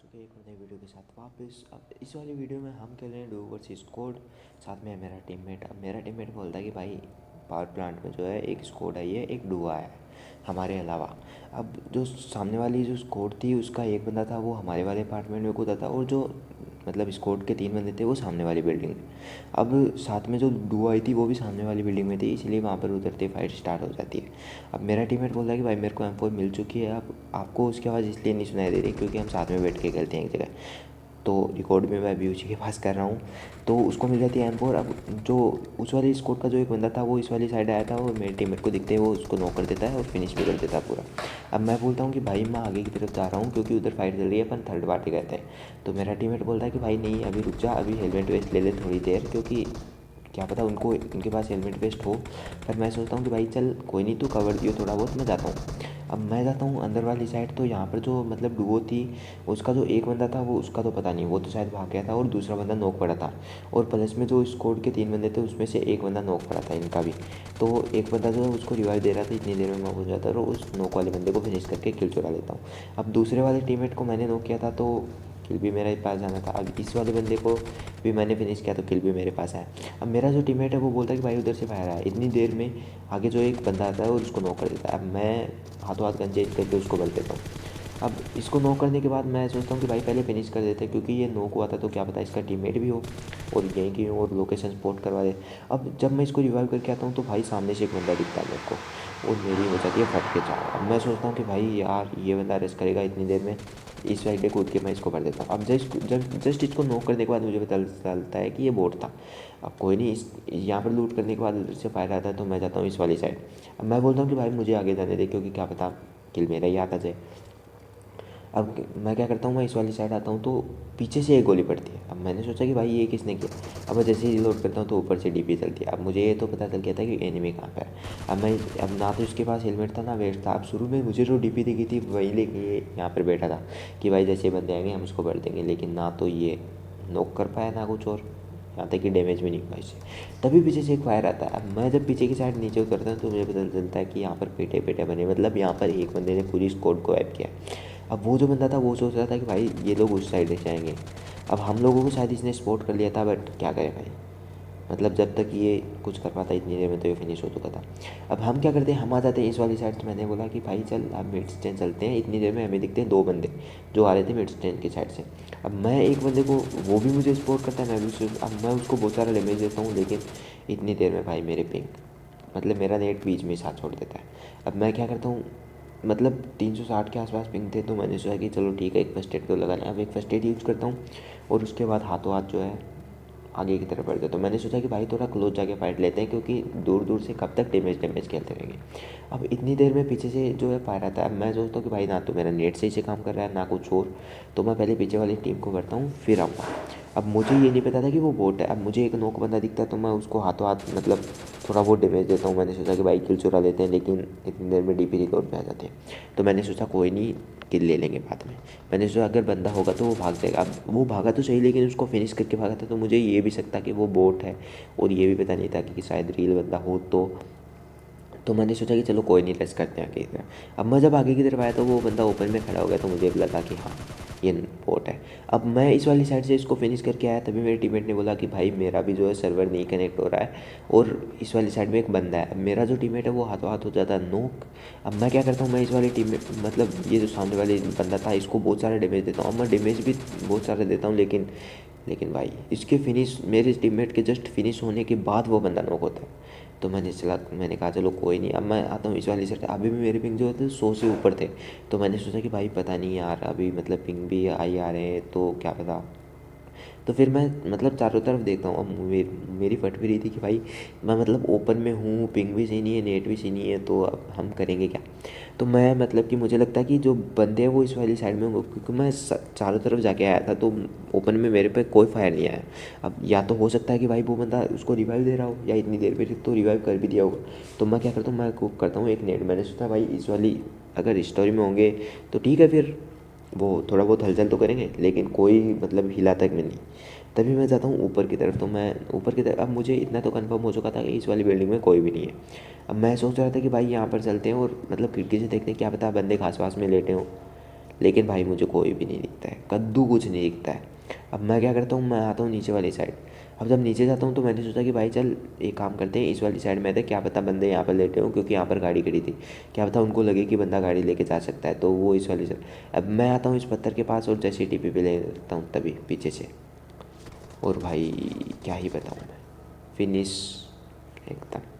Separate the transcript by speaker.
Speaker 1: चुके हैं एक और नई वीडियो के साथ वापस। अब इस वाली वीडियो में हम खेल रहे हैं डू वर्सेस स्क्वाड। साथ में है मेरा टीममेट। अब मेरा टीममेट बोलता है कि भाई पावर प्लांट में जो है एक स्क्वाड आई है, एक डुओ आया है हमारे अलावा। अब जो सामने वाली जो स्क्वाड थी उसका एक बंदा था वो हमारे वाले अपार्टमेंट में कूदा था, और जो मतलब स्क्वाड के 3 बंदे थे वो सामने वाली बिल्डिंग में। अब साथ में जो डुओ आई थी वो भी सामने वाली बिल्डिंग में थी, इसलिए वहाँ पर उतरते फाइट स्टार्ट हो जाती है। अब मेरा टीममेट बोल रहा है कि भाई मेरे को M4 मिल चुकी है। अब आपको उसकी आवाज़ इसलिए नहीं सुनाई दे रही क्योंकि हम साथ में बैठ के खेलते हैं एक जगह, तो रिकॉर्ड में मैं अभी उसी के पास कर रहा हूँ। तो उसको मिल जाती है M4। अब जो उस वाली स्क्वाड का जो एक बंदा था वो इस वाली साइड आया था, और मेरे टीममेट को दिखते ही वो उसको नॉक कर देता है और फिनिश भी कर देता है पूरा। अब मैं बोलता हूँ कि भाई मैं आगे की तरफ जा रहा हूँ क्योंकि उधर फाइट चल रही है, अपन थर्ड पार्टी कहते हैं। तो मेरा टीममेट बोलता है कि भाई नहीं अभी रुक जा, अभी हेलमेट वेस्ट ले ले थोड़ी देर, क्योंकि क्या पता उनको उनके पास हेलमेट वेस्ट हो। पर मैं सोचता हूँ कि भाई चल कोई नहीं, तू कवर दियो थोड़ा बहुत, मैं जाता हूँ। अब मैं जाता हूँ अंदर वाली साइड, तो यहाँ पर जो मतलब डुओ थी उसका जो एक बंदा था वो उसका तो पता नहीं, वो तो शायद भाग गया था और दूसरा बंदा नॉक पड़ा था। और प्लस में जो स्क्वाड के 3 बंदे थे उसमें से एक बंदा नॉक पड़ा था इनका भी। तो एक बंदा जो है उसको रिवाइव दे रहा था, इतनी देर में मैं हो जाता और उस नॉक वाले बंदे को फिनिश करके किल चुरा लेता हूँ। अब दूसरे वाले टीममेट को मैंने नॉक किया था तो किल भी मेरे पास जाना था। अब इस वाले बंदे को भी मैंने फिनिश किया तो किल भी मेरे पास आया। अब मेरा जो टीममेट है वो बोलता है कि भाई उधर से फायर आया, इतनी देर में आगे जो एक बंदा आता है और उसको नॉक कर देता है। अब मैं हाथों हाथ गन चेंज करके उसको भर देता हूँ। अब इसको नॉक करने के बाद मैं सोचता हूँ कि भाई पहले फिनिश कर देते हैं, क्योंकि ये नॉक हुआ था तो क्या पता इसका टीममेट भी हो और यहीं की हो और लोकेशन स्पॉट करवा दे। अब जब मैं इसको रिवाइव करके आता हूँ तो भाई सामने से एक बंदा दिखता है मेरे को और मेरी हो जाती है फट के चार। अब मैं सोचता हूँ कि भाई यार ये बंदा रेस्ट करेगा इतनी देर में, इस साइड पे कूद के मैं इसको भर देता हूँ। अब जस्ट इसको नॉक करने के बाद मुझे पता चलता है कि ये बोट था। अब कोई नहीं, इस यहाँ पर लूट करने के बाद उधर से फायर आता है तो मैं जाता हूँ इस वाली साइड। अब मैं बोलता हूँ कि भाई मुझे आगे जाने दे क्योंकि क्या पता किल मेरा ही आता जाए। अब मैं क्या करता हूँ, मैं इस वाली साइड आता हूँ तो पीछे से एक गोली पड़ती है। अब मैंने सोचा कि भाई ये किसने किया। अब मैं जैसे ही रिलोड करता हूँ तो ऊपर से डीपी चलती है। अब मुझे ये तो पता चल गया था कि एनिमी कहाँ पे है। अब ना तो इसके पास हेलमेट था ना वेस्ट था। अब शुरू में मुझे जो डीपी दिखी थी वही लेके ये यहाँ पर बैठा था कि भाई जैसे बंदे आएंगे हम उसको भर देंगे, लेकिन ना तो ये नॉक कर पाया ना कुछ और, यहाँ तक कि डैमेज भी नहीं हुआ इससे। तभी पीछे से एक फायर आता है। अब मैं जब पीछे की साइड नीचे उतरता हूँ तो मुझे पता चलता है कि यहाँ पर पेटे पेटे बने, मतलब यहाँ पर एक बंदे ने पूरी स्क्वाड को वाइप किया। अब वो जो बंदा था वो सोच रहा था कि भाई ये लोग उस साइड से आएंगे। अब हम लोगों को शायद इसने स्पॉट कर लिया था, बट क्या करें भाई, मतलब जब तक ये कुछ कर पाता इतनी देर में तो ये फिनिश हो चुका था। अब हम क्या करते हैं, हम आ जाते हैं इस वाली साइड से। मैंने बोला कि भाई चल अब मिड स्टैंड चलते हैं। इतनी देर में हमें दिखते हैं 2 बंदे जो आ रहे थे मिड स्टैंड की साइड से। अब मैं एक बंदे को, वो भी मुझे सपोर्ट करता है, मैं भी अब मैं उसको बहुत सारा डैमेज देता हूँ, लेकिन इतनी देर में भाई मेरे पिंग, मतलब मेरा नेट बीच में ही साथ छोड़ देता है। अब मैं क्या करता हूँ, मतलब 360 के आसपास पिंग थे तो मैंने सोचा कि चलो ठीक है एक फर्स्ट एड तो लगा लें। अब एक फर्स्ट एड यूज़ करता हूँ और उसके बाद हाथों हाथ जो है आगे की तरफ बढ़ गया। तो मैंने सोचा कि भाई थोड़ा क्लोज जाके फाइट लेते हैं, क्योंकि दूर दूर से कब तक डैमेज खेलते रहेंगे। अब इतनी देर में पीछे से जो है फायर आता है। अब मैं सोचता हूँ कि भाई ना तो मेरा नेट सही से काम कर रहा है ना कुछ और, तो मैं पहले पीछे वाली टीम को करता हूँ फिर आऊँगा। अब मुझे ये नहीं पता था कि वो बोट है। अब मुझे एक नोक बंदा दिखता है तो मैं उसको हाथों हाथ मतलब थोड़ा बहुत डैमेज देता हूँ। मैंने सोचा कि भाई किल चुरा लेते हैं, लेकिन इतनी देर में डीपी रिकॉर्ड पे आ जाते हैं। तो मैंने सोचा कोई नहीं, किल ले लेंगे बाद में। मैंने सोचा अगर बंदा होगा तो वो भाग जाएगा। अब वो भागा तो सही, लेकिन उसको फिनिश करके भागा था, तो मुझे ये भी सकता कि वो बोट है, और ये भी पता नहीं था कि शायद रियल बंदा हो। तो मैंने सोचा कि चलो कोई नहीं, रेस करते हैं आगे की तरफ। अब मैं जब आगे की तरफ आया तो वो बंदा ओपन में खड़ा हो गया, तो मुझे भी लगा कि हाँ ये बोट है। अब मैं इस वाली साइड से इसको फिनिश करके आया, तभी मेरे टीममेट ने बोला कि भाई मेरा भी जो है सर्वर नहीं कनेक्ट हो रहा है और इस वाली साइड में एक बंदा है। अब मेरा जो टीममेट है वो हाथों हाथ हो जाता है नोक। अब मैं क्या करता हूँ, मैं इस वाली टीम में मतलब ये जो सामने वाले बंदा था इसको बहुत सारा डैमेज देता हूँ। अब मैं डैमेज भी बहुत सारा देता हूँ, लेकिन भाई इसके फिनिश, मेरे टीममेट के जस्ट फिनिश होने के बाद वो बंदा नॉक होता है। तो मैंने कहा चलो कोई नहीं। अब मैं आता हूँ इस वाली साइड। अभी भी मेरे पिंग जो थे 100 से ऊपर थे, तो मैंने सोचा कि भाई पता नहीं यार अभी मतलब पिंग भी आई आ रहे हैं तो क्या पता। तो फिर मैं मतलब चारों तरफ देखता हूँ। अब मेरी फट भी रही थी कि भाई मैं मतलब ओपन में हूँ, पिंग भी सही नहीं है, नेट भी सही नहीं है, तो अब हम करेंगे क्या। तो मैं मतलब कि मुझे लगता है कि जो बंदे हैं वो इस वाली साइड में होंगे, क्योंकि मैं चारों तरफ जाके आया था तो ओपन में मेरे पे कोई फायर नहीं आया। अब या तो हो सकता है कि भाई वो बंदा उसको रिवाइव दे रहा हो, या इतनी देर में तो रिवाइव कर भी दिया होगा। तो मैं क्या करता हूँ, मैं कुक करता हूँ एक नेट। मैंने सोचा भाई इस वाली अगर स्टोरी में होंगे तो ठीक है, फिर वो थोड़ा बहुत हलचल तो करेंगे, लेकिन कोई मतलब हिला तक में नहीं। तभी मैं जाता हूँ ऊपर की तरफ। तो मैं ऊपर की तरफ, अब मुझे इतना तो कंफर्म हो चुका था कि इस वाली बिल्डिंग में कोई भी नहीं है। अब मैं सोच रहा था कि भाई यहाँ पर चलते हैं और मतलब खिड़की से देखते हैं, क्या पता बंदे खास पास में लेटे हों, लेकिन भाई मुझे कोई भी नहीं दिखता है, कद्दू कुछ नहीं दिखता है। अब मैं क्या करता हूँ, मैं आता हूँ नीचे वाली साइड। अब जब नीचे जाता हूँ तो मैंने सोचा कि भाई चल एक काम करते हैं, इस वाली साइड में थे, क्या पता बंदे यहाँ पर लेटे हों, क्योंकि यहाँ पर गाड़ी खड़ी थी, क्या पता उनको लगे कि बंदा गाड़ी लेके जा सकता है, तो वो इस वाली साइड। अब मैं आता हूँ इस पत्थर के पास और जैसे टीपी पे ले लेता हूँ तभी पीछे से, और भाई क्या ही बताऊँ मैं, फिनिश एकदम।